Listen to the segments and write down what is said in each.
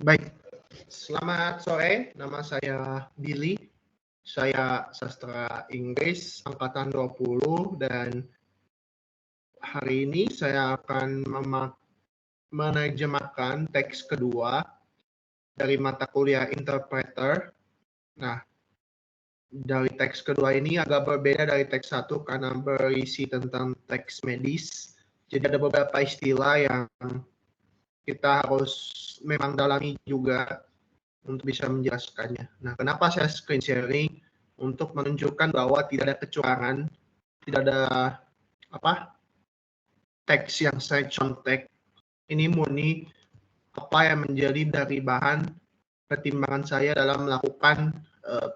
Baik, selamat sore. Nama saya Billy. Saya sastra Inggris angkatan 20 dan hari ini saya akan menerjemahkan teks kedua dari mata kuliah Interpreter. Nah, dari teks kedua ini agak berbeda dari teks satu karena berisi tentang teks medis. Jadi ada beberapa istilah yang kita harus memang dalami juga untuk bisa menjelaskannya. Nah, kenapa saya screen sharing? Untuk menunjukkan bahwa tidak ada kecurangan, tidak ada teks yang saya contek. Ini murni apa yang menjadi dari bahan pertimbangan saya dalam melakukan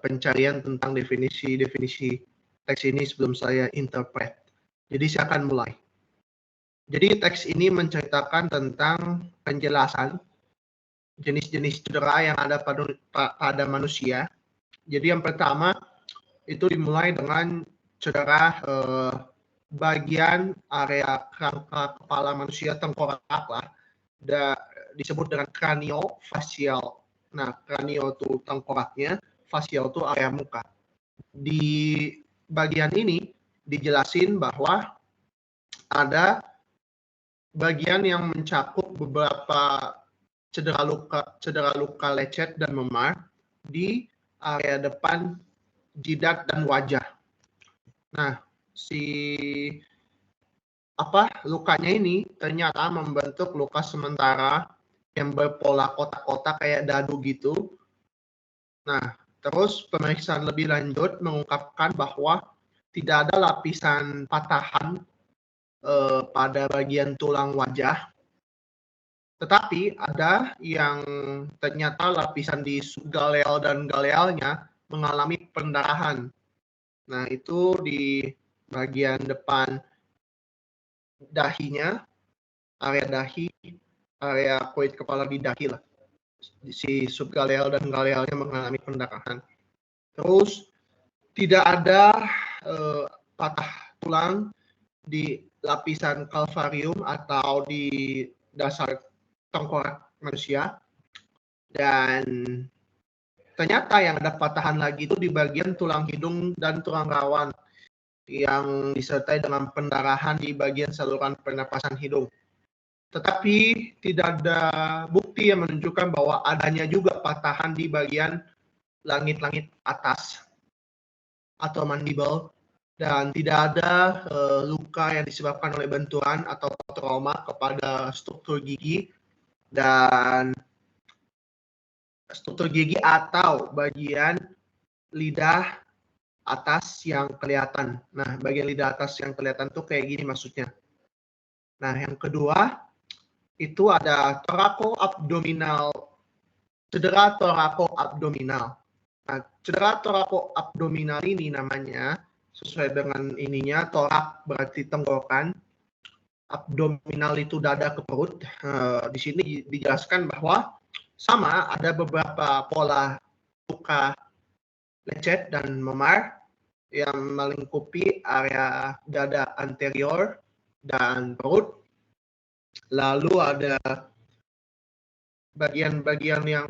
pencarian tentang definisi-definisi teks ini sebelum saya interpret. Jadi saya akan mulai. Jadi teks ini menceritakan tentang penjelasan jenis-jenis cedera yang ada pada manusia. Jadi yang pertama itu dimulai dengan cedera bagian area kerangka kepala manusia, tengkorak lah, disebut dengan kraniofacial. Nah, kranio itu tengkoraknya, facial itu area muka. Di bagian ini dijelasin bahwa ada bagian yang mencakup beberapa cedera luka lecet dan memar di area depan jidat dan wajah. Nah, lukanya ini ternyata membentuk luka sementara yang berpola kotak-kotak kayak dadu gitu. Nah, terus pemeriksaan lebih lanjut mengungkapkan bahwa tidak ada lapisan patahan pada bagian tulang wajah. Tetapi ada yang ternyata lapisan di subgaleal dan galealnya mengalami pendarahan. Nah, itu di bagian depan dahinya, area dahi, area kulit kepala di dahi lah. Si subgaleal dan galealnya mengalami pendarahan. Terus tidak ada patah tulang di lapisan kalvarium atau di dasar tengkorak manusia, dan ternyata yang ada patahan lagi itu di bagian tulang hidung dan tulang rawan yang disertai dengan pendarahan di bagian saluran pernapasan hidung. Tetapi tidak ada bukti yang menunjukkan bahwa adanya juga patahan di bagian langit-langit atas atau mandible, dan tidak ada luka yang disebabkan oleh benturan atau trauma kepada struktur gigi dan struktur gigi atau bagian lidah atas yang kelihatan. Nah, bagian lidah atas yang kelihatan tuh kayak gini maksudnya. Nah, yang kedua itu ada cedera torakoabdominal. Nah, cedera torakoabdominal ini namanya sesuai dengan ininya, torak berarti tenggorokan, abdominal itu dada ke perut. Di sini dijelaskan bahwa sama ada beberapa pola luka lecet dan memar yang melingkupi area dada anterior dan perut. Lalu ada bagian-bagian yang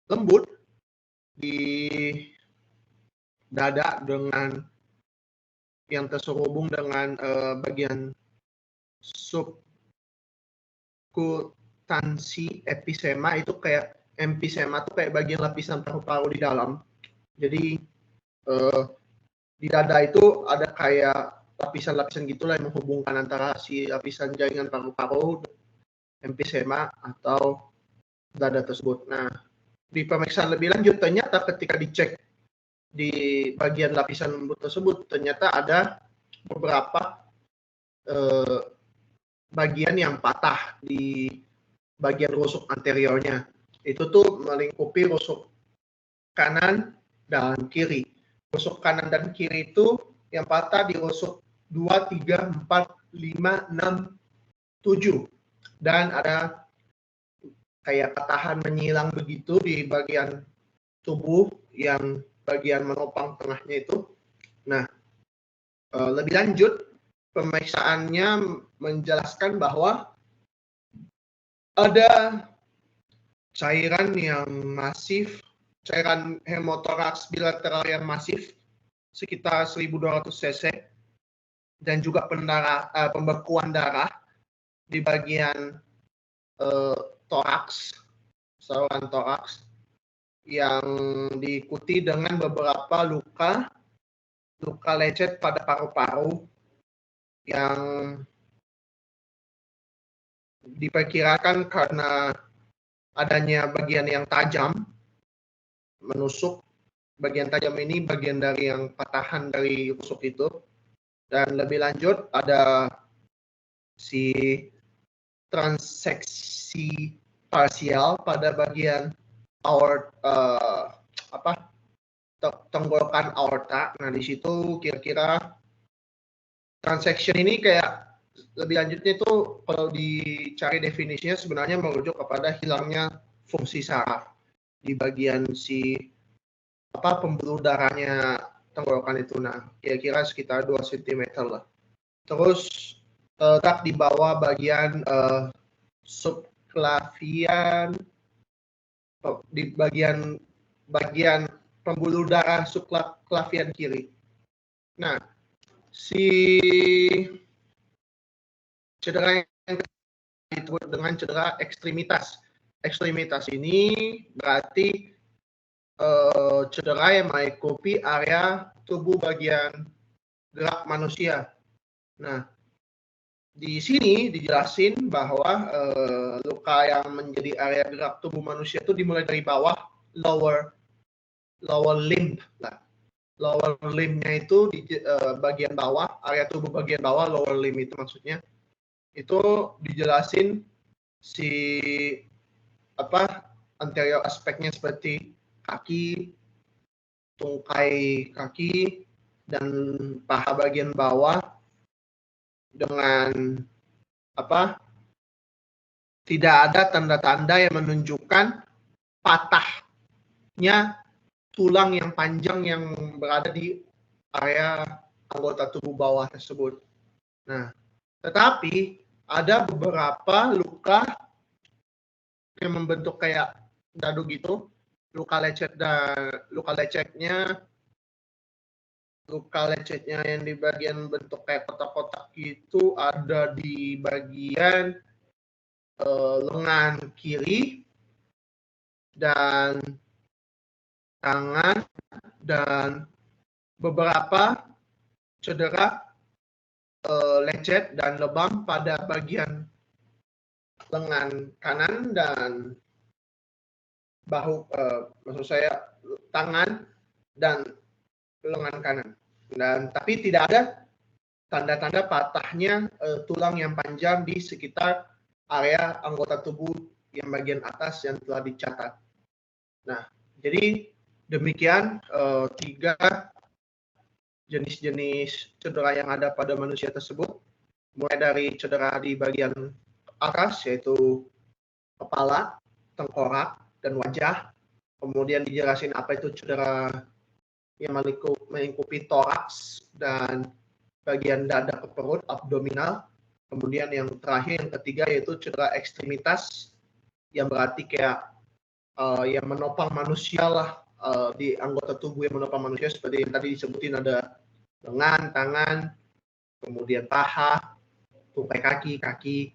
lembut di dada dengan yang terhubung dengan bagian subkutansi episema. Itu kayak empisema itu kayak bagian lapisan paru-paru di dalam. Jadi di dada itu ada kayak lapisan-lapisan gitulah yang menghubungkan antara si lapisan jaringan paru-paru, empisema atau dada tersebut. Nah, di pemeriksaan lebih lanjut ternyata ketika dicek di bagian lapisan lembut tersebut ternyata ada beberapa bagian yang patah di bagian rusuk anteriornya. Itu tuh melingkupi rusuk kanan dan kiri. Rusuk kanan dan kiri itu yang patah di rusuk 2, 3, 4, 5, 6, 7. Dan ada kayak patahan menyilang begitu di bagian tubuh yang bagian menopang tengahnya itu. Nah, lebih lanjut pemeriksaannya menjelaskan bahwa ada cairan yang masif, cairan hemotoraks bilateral yang masif sekitar 1.200 cc dan juga pembekuan darah di bagian toraks, saluran toraks yang diikuti dengan beberapa luka lecet pada paru-paru yang diperkirakan karena adanya bagian yang tajam menusuk. Bagian tajam ini bagian dari yang patahan dari rusuk itu. Dan lebih lanjut ada si transeksi parsial pada bagian tenggorokan aorta. Nah, di situ kira-kira transection ini kayak lebih lanjutnya itu kalau dicari definisinya sebenarnya merujuk kepada hilangnya fungsi saraf di bagian si pembuluh darahnya tenggorokan itu. Nah, kira-kira sekitar 2 cm lah. Terus letak di bawah bagian subklavian, di bagian pembuluh darah subklavian kiri. Nah, si cedera yang disebut dengan cedera ekstremitas. Ekstremitas ini berarti cedera yang mengikuti area tubuh bagian gerak manusia. Nah, di sini dijelasin bahwa luka yang menjadi area gerak tubuh manusia itu dimulai dari bawah, lower limb. Nah, lower limb-nya itu di bagian bawah, area tubuh bagian bawah, lower limb itu maksudnya. Itu dijelasin si anterior aspeknya seperti kaki, tungkai kaki, dan paha bagian bawah dengan tidak ada tanda-tanda yang menunjukkan patahnya tulang yang panjang yang berada di area anggota tubuh bawah tersebut. Nah, tetapi ada beberapa luka yang membentuk kayak dadu gitu, luka lecetnya yang di bagian bentuk kayak kotak-kotak gitu ada di bagian lengan kiri dan tangan, dan beberapa cedera lecet dan lebam pada bagian lengan kanan dan bahu, tangan dan lengan kanan. Dan tapi tidak ada tanda-tanda patahnya tulang yang panjang di sekitar area anggota tubuh yang bagian atas yang telah dicatat. Nah, jadi demikian 3 jenis-jenis cedera yang ada pada manusia tersebut, mulai dari cedera di bagian atas yaitu kepala, tengkorak, dan wajah. Kemudian dijelasin apa itu cedera yang melingkupi toraks dan bagian dada ke perut, abdominal. Kemudian yang terakhir, yang ketiga, yaitu cedera ekstremitas, yang berarti kayak yang menopang manusia lah, di anggota tubuh yang menopang manusia, seperti yang tadi disebutin ada lengan, tangan, kemudian paha, tungkai kaki.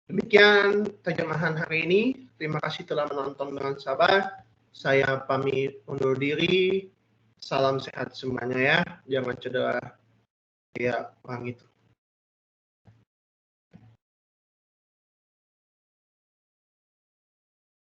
Demikian terjemahan hari ini. Terima kasih telah menonton dengan sabar. Saya pamit undur diri. Salam sehat semuanya ya. Jangan cedera kayak orang itu.